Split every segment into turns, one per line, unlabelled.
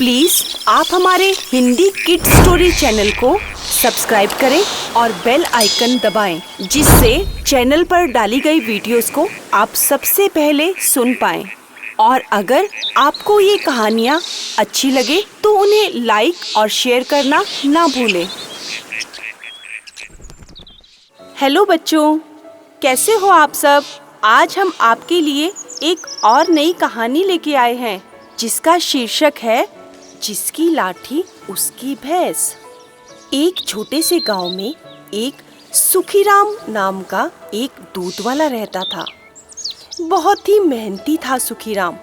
Please आप हमारे Hindi kid story channel को सब्सक्राइब करें और बेल आइकन दबाएं, जिससे चैनल पर डाली गई वीडियोस को आप सबसे पहले सुन पाएं। और अगर आपको ये कहानियाँ अच्छी लगे तो उन्हें लाइक और शेयर करना ना भूलें। हेलो बच्चों, कैसे हो आप सब? आज हम आपके लिए एक और नई कहानी लेके आए हैं, जिसका शीर्षक है जिसकी लाठी उसकी भैंस। एक छोटे से गांव में एक सुखीराम नाम का एक दूध वाला रहता था। बहुत ही मेहनती था सुखीराम।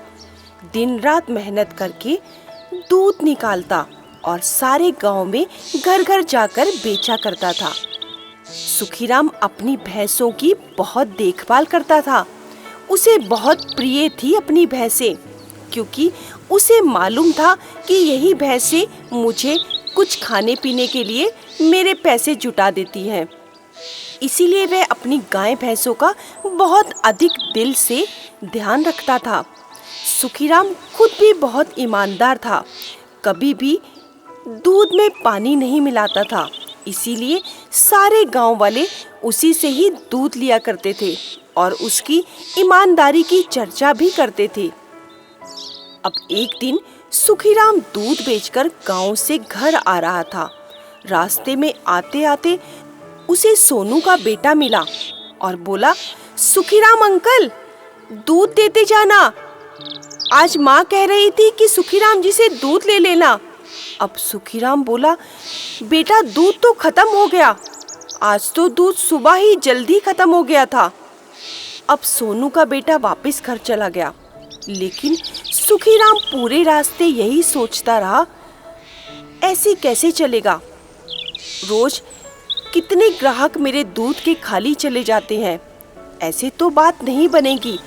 दिन रात मेहनत करके दूध निकालता और सारे गांव में घर घर जाकर बेचा करता था। सुखीराम अपनी भैंसों की बहुत देखभाल करता था। उसे बहुत प्रिय थी अपनी भैंसें, क्योंकि उसे मालूम था कि यही भैंसें मुझे कुछ खाने पीने के लिए मेरे पैसे जुटा देती हैं। इसीलिए वह अपनी गाय भैंसों का बहुत अधिक दिल से ध्यान रखता था। सुखीराम खुद भी बहुत ईमानदार था, कभी भी दूध में पानी नहीं मिलाता था। इसीलिए सारे गांव वाले उसी से ही दूध लिया करते थे और उसकी ईमानदारी की चर्चा भी करते थे। अब एक दिन सुखीराम दूध बेचकर गांव से घर आ रहा था। रास्ते में आते आते उसे सोनू का बेटा मिला और बोला, सुखीराम अंकल, दूध देते जाना। आज माँ कह रही थी कि सुखीराम जी से दूध ले लेना। अब सुखीराम बोला, बेटा दूध तो खत्म हो गया। आज तो दूध सुबह ही जल्दी खत्म हो गया था। अब सोनू का बेटा वापस घर चला गया, लेकिन सुखीराम पूरे रास्ते यही सोचता रहा, ऐसे कैसे चलेगा? रोज कितने ग्राहक मेरे दूध के खाली चले जाते हैं। ऐसे तो बात नहीं बनेगी।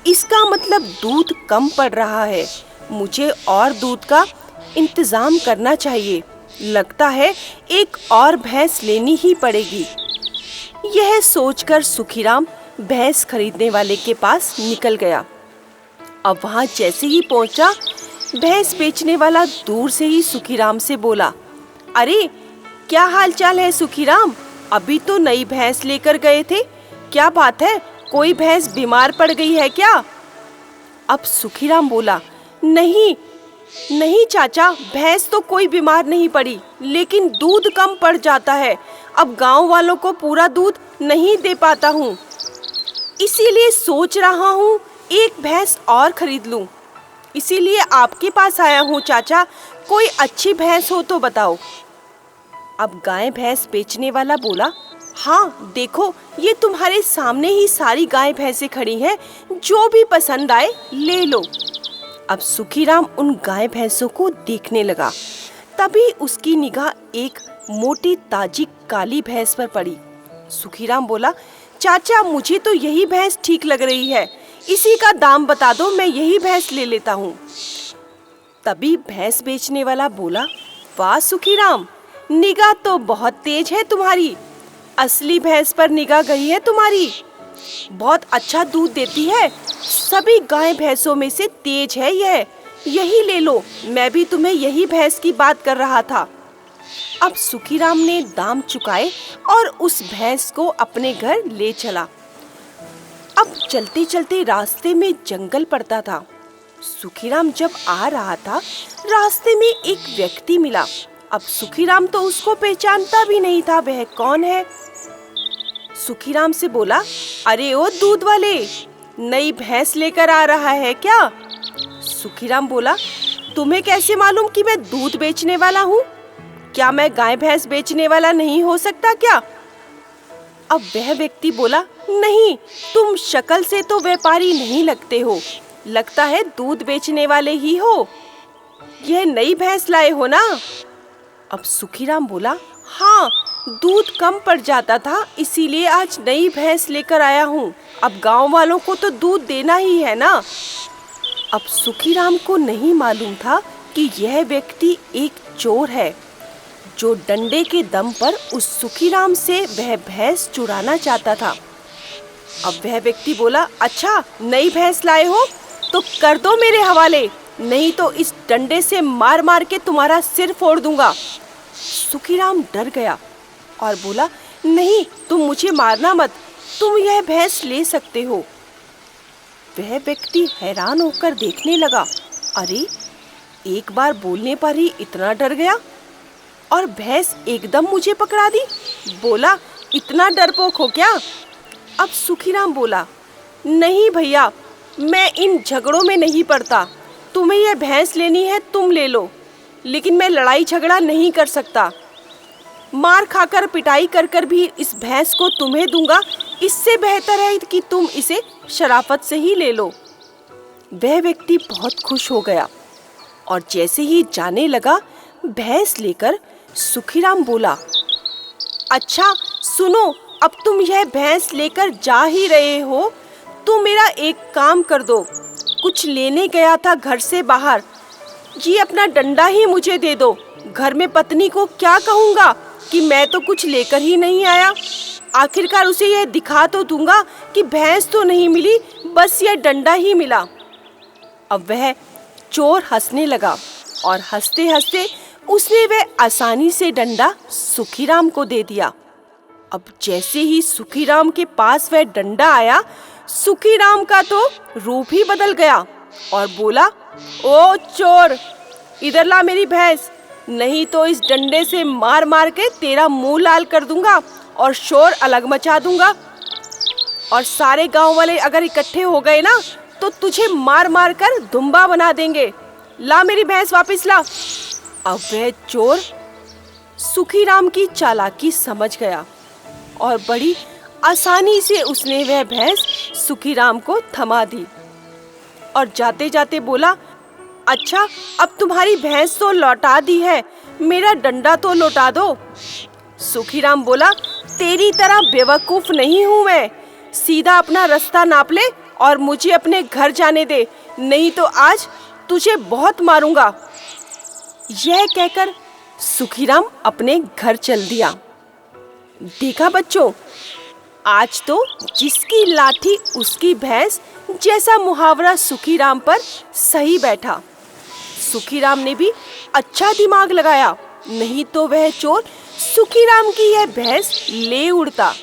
इसका मतलब दूध कम पड़ रहा है। मुझे और दूध का इंतजाम करना चाहिए। लगता है एक और भैंस लेनी ही पड़ेगी। यह सोचकर सुखीराम भैंस खरीदने वाले के पास निकल गया। अब वहां जैसे ही पहुंचा, भैंस बेचने वाला दूर से ही सुखीराम से बोला, अरे क्या हाल चाल है सुखीराम? अभी तो नई भैंस लेकर गए थे। क्या बात है, कोई भैंस बीमार पड़ गई है क्या? अब सुखीराम बोला, नहीं नहीं चाचा, भैंस तो कोई बीमार नहीं पड़ी, लेकिन दूध कम पड़ जाता है। अब गांव वालों को पूरा दूध नहीं दे पाता हूँ, इसीलिए सोच रहा हूँ एक भैंस और खरीद लूं। इसीलिए आपके पास आया हूँ चाचा, कोई अच्छी भैंस हो तो बताओ। अब गाय भैंस बेचने वाला बोला, हाँ देखो, ये तुम्हारे सामने ही सारी गाय भैंसें खड़ी हैं, जो भी पसंद आए ले लो। अब सुखीराम उन गाय भैंसों को देखने लगा। तभी उसकी निगाह एक मोटी ताजी काली भैंस पर पड़ी। सुखीराम बोला, चाचा मुझे तो यही भैंस ठीक लग रही है, इसी का दाम बता दो, मैं यही भैंस ले लेता हूँ। तभी भैंस बेचने वाला बोला, वाह सुखीराम, निगाह तो बहुत तेज है तुम्हारी। असली भैंस पर निगाह गई है तुम्हारी। बहुत अच्छा दूध देती है। सभी गाय भैंसों में से तेज है यह। यही ले लो, मैं भी तुम्हें यही भैंस की बात कर रहा था। अब सुखीराम ने दाम चुकाए और उस भैंस को अपने घर ले चला। अब चलते चलते रास्ते में जंगल पड़ता था। सुखीराम जब आ रहा था, रास्ते में एक व्यक्ति मिला। अब सुखीराम तो उसको पहचानता भी नहीं था, वह कौन है। सुखीराम से बोला, अरे ओ दूध वाले, नई भैंस लेकर आ रहा है क्या? सुखीराम बोला, तुम्हें कैसे मालूम कि मैं दूध बेचने वाला हूँ? क्या मैं गाय भैंस बेचने वाला नहीं हो सकता क्या? अब वह व्यक्ति बोला, नहीं, तुम शक्ल से तो व्यापारी नहीं लगते हो, लगता है दूध बेचने वाले ही हो। यह नई भैंस लाए हो ना? अब सुखीराम बोला, हाँ, दूध कम पड़ जाता था, इसीलिए आज नई भैंस लेकर आया हूँ। अब गांव वालों को तो दूध देना ही है ना। अब सुखीराम को नहीं मालूम था कि यह व्यक्ति एक चोर है, जो डंडे के दम पर उस सुखीराम से वह भैंस चुराना चाहता था। अब वह व्यक्ति बोला, अच्छा नई भैंस लाए हो तो कर दो मेरे हवाले, नहीं तो इस डंडे से मार मार के तुम्हारा सिर फोड़ दूंगा। सुखीराम डर गया और बोला, नहीं, तुम मुझे मारना मत, तुम यह भैंस ले सकते हो। वह व्यक्ति हैरान होकर देखने लगा। अरे, एक बार बोलने पर ही इतना डर गया और भैंस एकदम मुझे पकड़ा दी। बोला, इतना डरपोक हो क्या? अब सुखीराम बोला, नहीं भैया, मैं इन झगड़ों में नहीं पड़ता। तुम्हें यह भैंस लेनी है, तुम ले लो, लेकिन मैं लड़ाई झगड़ा नहीं कर सकता। मार खाकर पिटाई कर कर भी इस भैंस को तुम्हें दूंगा, इससे बेहतर है कि तुम इसे शराफत से ही ले लो। वह व्यक्ति बहुत खुश हो गया और जैसे ही जाने लगा, भैंस लेकर सुखीराम बोला, अच्छा सुनो, अब तुम यह भैंस लेकर जा ही रहे हो तो मेरा एक काम कर दो। कुछ लेने गया था घर से बाहर, ये अपना डंडा ही मुझे दे दो। घर में पत्नी को क्या कहूँगा कि मैं तो कुछ लेकर ही नहीं आया। आखिरकार उसे यह दिखा तो दूंगा कि भैंस तो नहीं मिली, बस यह डंडा ही मिला। अब वह चोर हंसने लगा और हंसते हंसते उसने वह आसानी से डंडा सुखीराम को दे दिया। अब जैसे ही सुखीराम के पास वह डंडा आया, सुखीराम का तो रूप ही बदल गया और बोला, ओ चोर, इधर ला मेरी भैंस, नहीं तो इस डंडे से मार मार के तेरा मुंह लाल कर दूंगा और शोर अलग मचा दूंगा। और सारे गांव वाले अगर इकट्ठे हो गए ना तो तुझे मार मार कर दुम्बा बना देंगे। ला मेरी भैंस वापस ला। अब वह चोर सुखीराम की चालाकी समझ गया और बड़ी आसानी से उसने वह भैंस सुखीराम को थमा दी और जाते जाते बोला, अच्छा, अब तुम्हारी भैंस तो लौटा दी है, मेरा डंडा तो लौटा दो। सुखीराम बोला, तेरी तरह बेवकूफ नहीं हूँ मैं, सीधा अपना रास्ता नाप ले और मुझे अपने घर जाने दे, नहीं तो आज तुझे बहुत मारूंगा। यह कहकर सुखीराम अपने घर चल दिया। देखा बच्चों, आज तो जिसकी लाठी उसकी भैंस जैसा मुहावरा सुखीराम पर सही बैठा। सुखीराम ने भी अच्छा दिमाग लगाया, नहीं तो वह चोर सुखीराम की यह भैंस ले उड़ता।